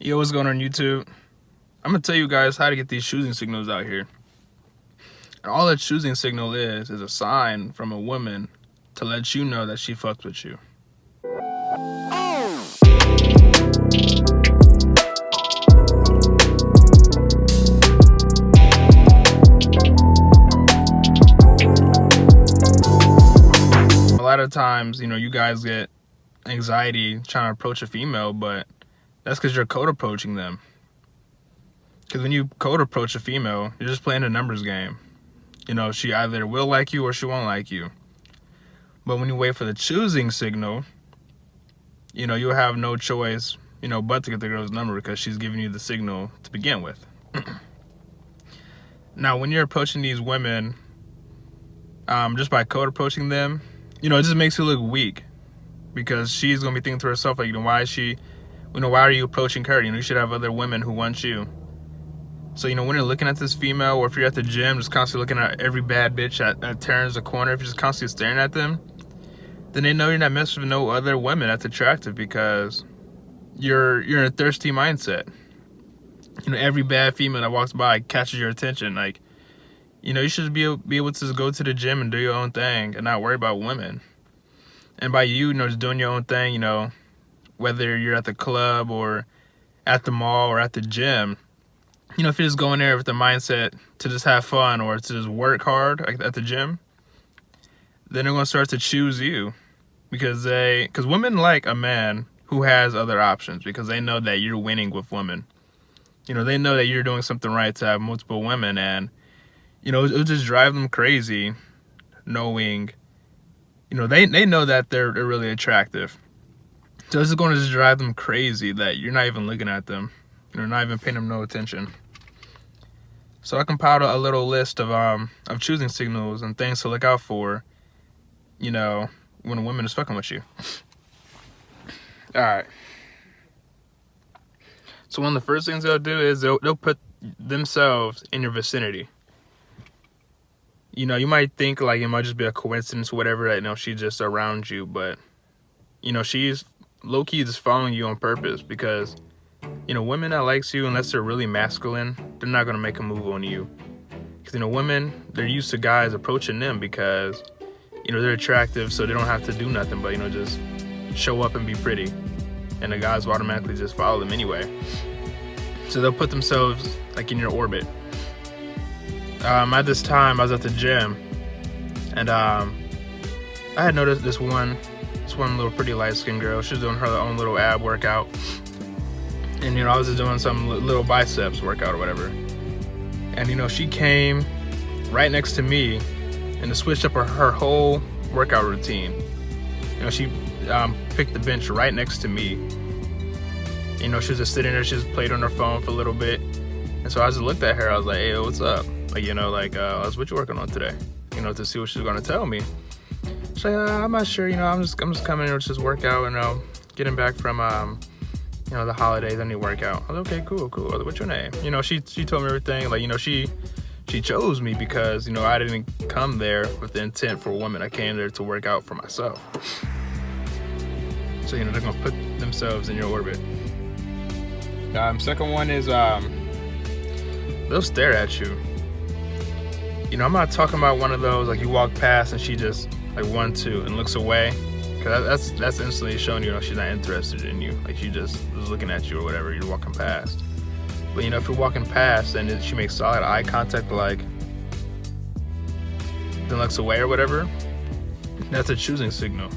Yo, what's going on YouTube? I'm gonna tell you guys how to get these choosing signals out here. And all a choosing signal is a sign from a woman to let you know that she fucks with you. A lot of times, you guys get anxiety trying to approach a female, but that's because you're code approaching them. Because when you code approach a female, you're just playing a numbers game. She either will like you or she won't like you. But when you wait for the choosing signal, you'll have no choice, but to get the girl's number because she's giving you the signal to begin with. Now, when you're approaching these women, just by code approaching them, it just makes you look weak because she's going to be thinking to herself, like, why are you approaching her? You should have other women who want you. So, when you're looking at this female, or if you're at the gym, just constantly looking at every bad bitch that turns the corner, if you're just constantly staring at them, then they know you're not messing with no other women that's attractive because you're in a thirsty mindset. Every bad female that walks by catches your attention. Like, you should be able to just go to the gym and do your own thing and not worry about women. And by you, just doing your own thing, whether you're at the club or at the mall or at the gym, if you're just going there with the mindset to just have fun or to just work hard at the gym, then they're going to start to choose you because women like a man who has other options because they know that you're winning with women. They know that you're doing something right to have multiple women, and, it'll just drive them crazy knowing, they know that they're really attractive. So it's going to just drive them crazy that you're not even looking at them. Not even paying them no attention. So I compiled a little list of choosing signals and things to look out for, when a woman is fucking with you. All right. So one of the first things they'll do is they'll put themselves in your vicinity. You might think like it might just be a coincidence or whatever that she's just around you, but she's low-key just following you on purpose because women that likes you, unless they're really masculine, they're not going to make a move on you. Because, women, they're used to guys approaching them because, they're attractive, so they don't have to do nothing but, just show up and be pretty. And the guys will automatically just follow them anyway. So they'll put themselves, like, in your orbit. At this time, I was at the gym, and I had noticed this one little pretty light-skinned girl. She was doing her own little ab workout. And, I was just doing some little biceps workout or whatever. And, she came right next to me and switched up her whole workout routine. She picked the bench right next to me. She was just sitting there. She just played on her phone for a little bit. And so I just looked at her. I was like, hey, what's up? Like, what you working on today? To see what she's going to tell me. She's like, I'm not sure. I'm just coming in to just work out and, getting back from, the holidays. I need to work out. I was like, okay, cool. What's your name? She told me everything. Like, she chose me because, I didn't come there with the intent for a woman. I came there to work out for myself. So, they're going to put themselves in your orbit. Second one is, they'll stare at you. I'm not talking about one of those, like, you walk past and she just, like, 1, 2, and looks away. Because that's instantly showing you, she's not interested in you. Like, she just was looking at you or whatever, you're walking past. But, if you're walking past and she makes solid eye contact, like, then looks away or whatever, that's a choosing signal.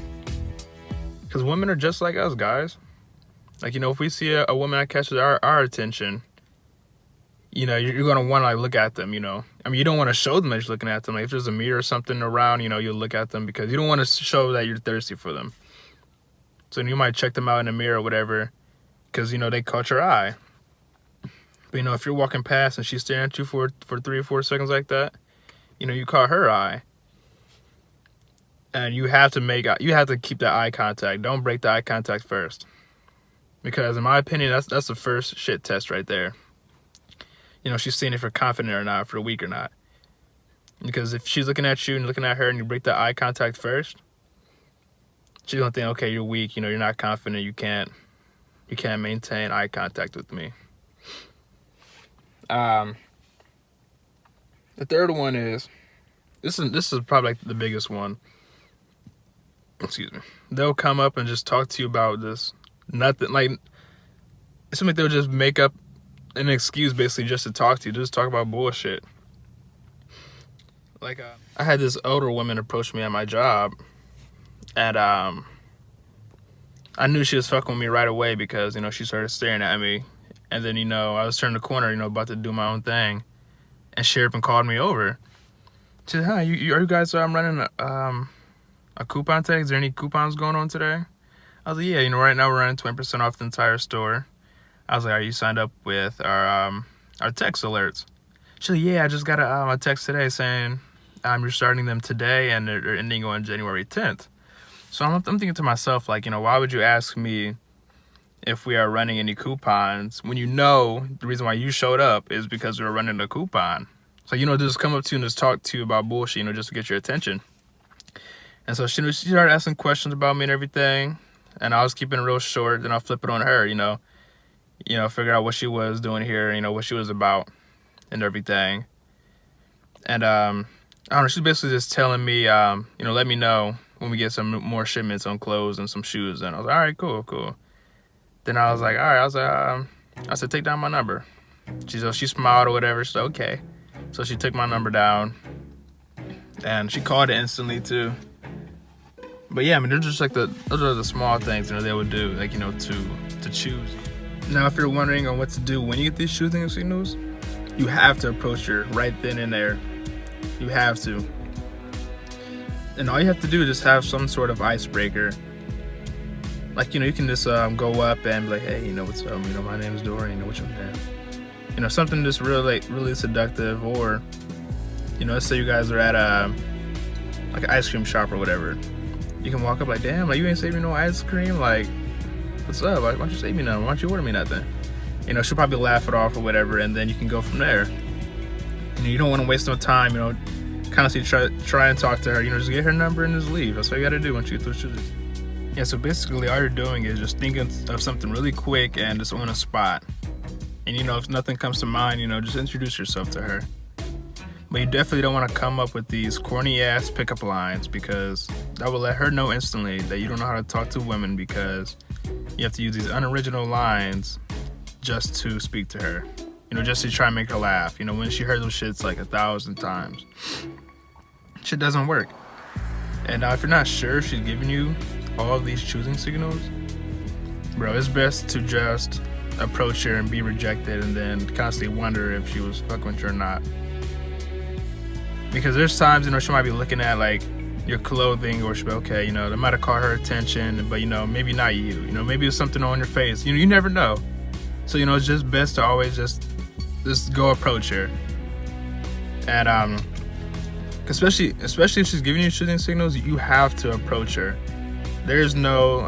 Because women are just like us, guys. Like, if we see a woman that catches our attention, you're going to want to, like, look at them, I mean, you don't want to show them that you're looking at them. Like, if there's a mirror or something around, you'll look at them because you don't want to show that you're thirsty for them. So you might check them out in the mirror or whatever because, they caught your eye. But, if you're walking past and she's staring at you for 3 or 4 seconds like that, you caught her eye. And you have to keep that eye contact. Don't break the eye contact first. Because, in my opinion, that's the first shit test right there. She's seeing if you're confident or not, if you're weak or not. Because if she's looking at you and looking at her and you break that eye contact first, she's going to think, okay, you're weak, you're not confident, you can't you can't maintain eye contact with me. The third one is this is probably like the biggest one. Excuse me. They'll come up and just talk to you about this nothing. Like, it's something they'll just make up an excuse basically just to talk to you, just talk about bullshit. Like, I had this older woman approach me at my job, and I knew she was fucking with me right away because, you know, she started staring at me, and then, you know, I was turning the corner, you know, about to do my own thing, and she up and called me over. She said, "Hi, are you guys running a coupon today? Is there any coupons going on today?" I was like, "Yeah, you know, right now we're running 20% off the entire store." I was like, "Are you signed up with our text alerts?" She said, "Yeah, I just got a text today saying you're starting them today and they're ending on January 10th. So I'm thinking to myself, like, you know, why would you ask me if we are running any coupons when you know the reason why you showed up is because we were running a coupon? So, you know, just come up to you and just talk to you about bullshit, you know, just to get your attention." And so she started asking questions about me and everything, and I was keeping it real short. Then I'll flip it on her, you know, figure out what she was doing here, you know, what she was about and everything. And I don't know, she's basically just telling me, you know, let me know when we get some more shipments on clothes and some shoes. And I was like, all right, cool. Then I was like, all right, I said, take down my number. She smiled or whatever. She said, okay. So she took my number down, and she called it instantly too. But yeah, I mean, they're just like those are the small things, you know, they would do, like, you know, to choose. Now, if you're wondering on what to do when you get these choosing signals, you have to approach her right then and there. You have to. And all you have to do is just have some sort of icebreaker. Like, you know, you can just go up and be like, "Hey, you know, what's up? You know, my name is Dorian. You know, what's your name?" You know, something just really seductive. Or, you know, let's say you guys are at like an ice cream shop or whatever. You can walk up like, "Damn, like, you ain't saving no ice cream? Like, what's up? Why don't you save me nothing? Why don't you order me nothing?" You know, she'll probably laugh it off or whatever, and then you can go from there. You know, you don't want to waste no time, you know, constantly try and talk to her. You know, just get her number and just leave. That's what you got to do once you get those shoes. Yeah, so basically all you're doing is just thinking of something really quick and just on a spot. And, you know, if nothing comes to mind, you know, just introduce yourself to her. But you definitely don't want to come up with these corny-ass pickup lines, because that will let her know instantly that you don't know how to talk to women, because you have to use these unoriginal lines just to speak to her. You know, just to try and make her laugh. You know, when she heard those shits like 1,000 times. Shit doesn't work. And now if you're not sure if she's giving you all of these choosing signals, bro, it's best to just approach her and be rejected and then constantly wonder if she was fucking with you or not. Because there's times, you know, she might be looking at like your clothing, or she'll be, okay, you know, that might have caught her attention, but, you know, maybe not you. You know, maybe it's something on your face. You know, you never know. So, you know, it's just best to always just go approach her. And especially if she's giving you shooting signals, you have to approach her. There's no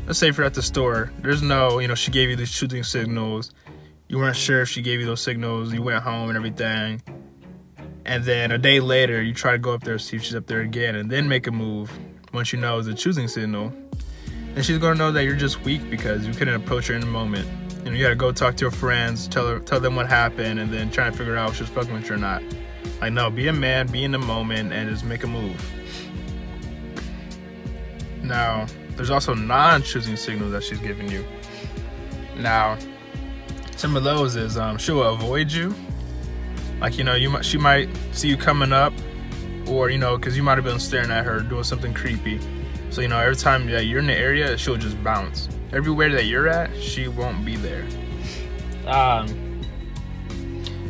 let's say if you're at the store, there's no, you know, she gave you these shooting signals, you weren't sure if she gave you those signals, you went home and everything, and then a day later you try to go up there, see if she's up there again, and then make a move once you know it's a choosing signal. And she's gonna know that you're just weak because you couldn't approach her in the moment. You know, you gotta go talk to her friends, tell them what happened, and then try and figure out if she's fucking with you or not. Like, no, be a man, be in the moment, and just make a move. Now, there's also non-choosing signals that she's giving you. Now, some of those is she'll avoid you. Like, you know, she might see you coming up, or, you know, because you might have been staring at her doing something creepy. So, you know, every time that you're in the area, she'll just bounce. Everywhere that you're at, she won't be there.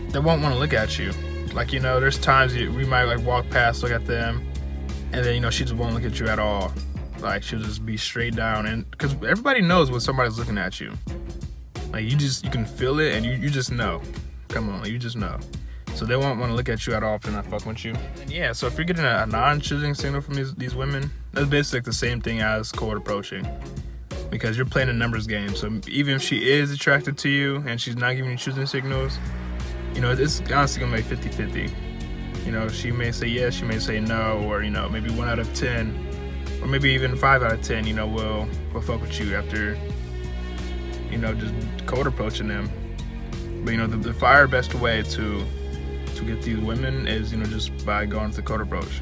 They won't want to look at you. Like, you know, there's times we might like walk past, look at them, and then, you know, she just won't look at you at all. Like, she'll just be straight down, and because everybody knows when somebody's looking at you. Like, you can feel it, and you just know. Come on, you just know. So they won't want to look at you at all if they're not fucking with you. And yeah, so if you're getting a non-choosing signal from these women, that's basically like the same thing as cold approaching, because you're playing a numbers game. So even if she is attracted to you and she's not giving you choosing signals, you know, it's honestly gonna be 50-50. You know, she may say yes, she may say no, or, you know, maybe 1 out of 10, or maybe even 5 out of 10, you know, will fuck with you after you know, just code approaching them. But, you know, the far best way to get these women is, you know, just by going to the code approach.